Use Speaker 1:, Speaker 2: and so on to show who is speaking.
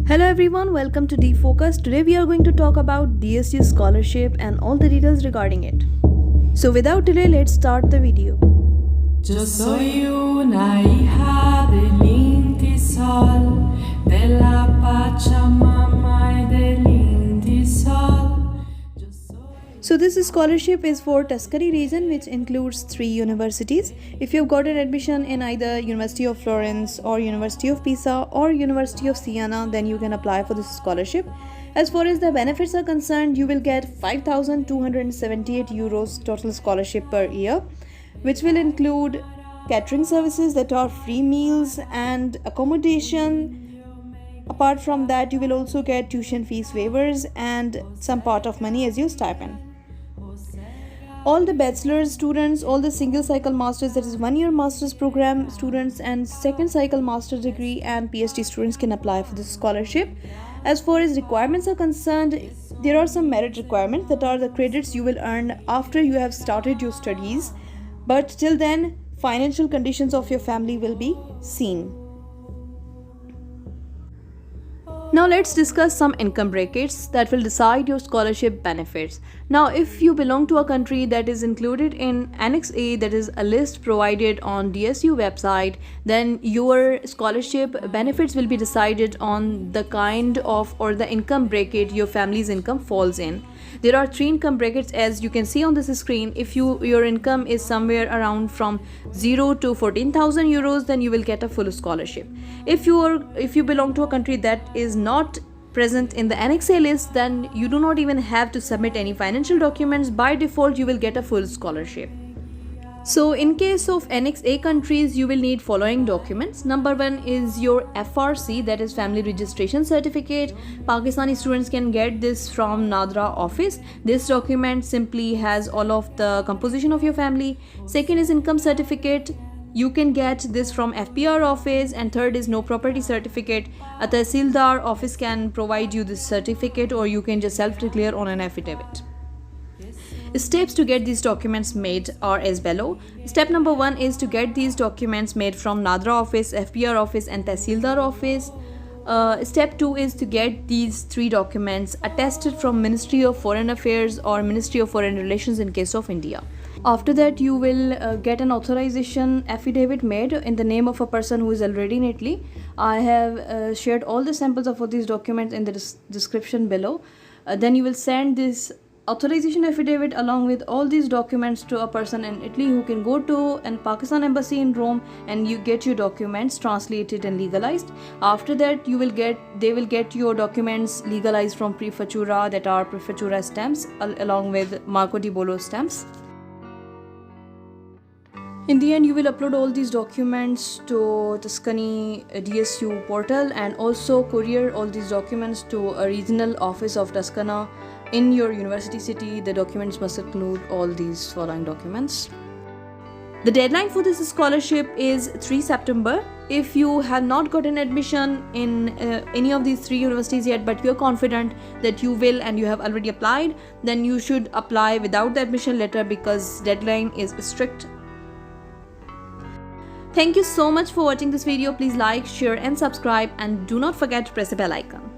Speaker 1: Hello everyone, welcome to Defocus. Today we are going to talk about DSU scholarship and all the details regarding it. So without delay, let's start the video.
Speaker 2: Yo soy una hija del Intisol, de la Pachamama y del Intisol.
Speaker 1: So this scholarship is for Tuscany region, which includes 3 universities. If you've got an admission in either University of Florence or University of Pisa or University of Siena, then you can apply for this scholarship. As far as the benefits are concerned, you will get 5,278 euros total scholarship per year, which will include catering services, that are free meals and accommodation. Apart from that, you will also get tuition fees waivers and some part of money as your stipend. All the bachelor's students, all the single cycle masters, that is 1 year master's program students, and second cycle master's degree and PhD students can apply for this scholarship. As far as requirements are concerned, there are some merit requirements, that are the credits you will earn after you have started your studies, but till then financial conditions of your family will be seen. Now let's discuss some income brackets that will decide your scholarship benefits. Now if you belong to a country that is included in Annex A, that is a list provided on DSU website, then your scholarship benefits will be decided on the kind of or the income bracket your family's income falls in. There are 3 income brackets as you can see on this screen. If your income is somewhere around from 0 to 14,000 euros, then you will get a full scholarship. If you belong to a country that is not present in the Annex A list, then you do not even have to submit any financial documents. By default, you will get a full scholarship. So in case of Annex A countries, you will need following documents. Number 1 is your FRC, that is Family Registration Certificate. Pakistani students can get this from NADRA office. This document simply has all of the composition of your family. Second is income certificate. You can get this from FPR office. And third is no property certificate. A Tehsildar office can provide you this certificate, or you can just self-declare on an affidavit. Steps to get these documents made are as below. Step number 1 is to get these documents made from NADRA office, FPR office and Tehsildar office. Step 2 is to get these 3 documents attested from Ministry of Foreign Affairs or Ministry of Foreign Relations in case of India. After that, you will get an authorization affidavit made in the name of a person who is already in Italy. I have shared all the samples of these documents in the description below. Then you will send this authorization affidavit along with all these documents to a person in Italy who can go to an Pakistan embassy in Rome, and you get your documents translated and legalized. After that, they will get your documents legalized from Prefettura, that are Prefettura stamps along with Marco di Bolo stamps. In the end, you will upload all these documents to Tuscany DSU portal and also courier all these documents to a regional office of Tuscany in your university city. The documents must include all these following documents. The deadline for this scholarship is 3 September. If you have not gotten admission in any of these 3 universities yet, but you are confident that you will and you have already applied, then you should apply without the admission letter because deadline is strict. Thank you so much for watching this video. Please like, share and subscribe, and do not forget to press the bell icon.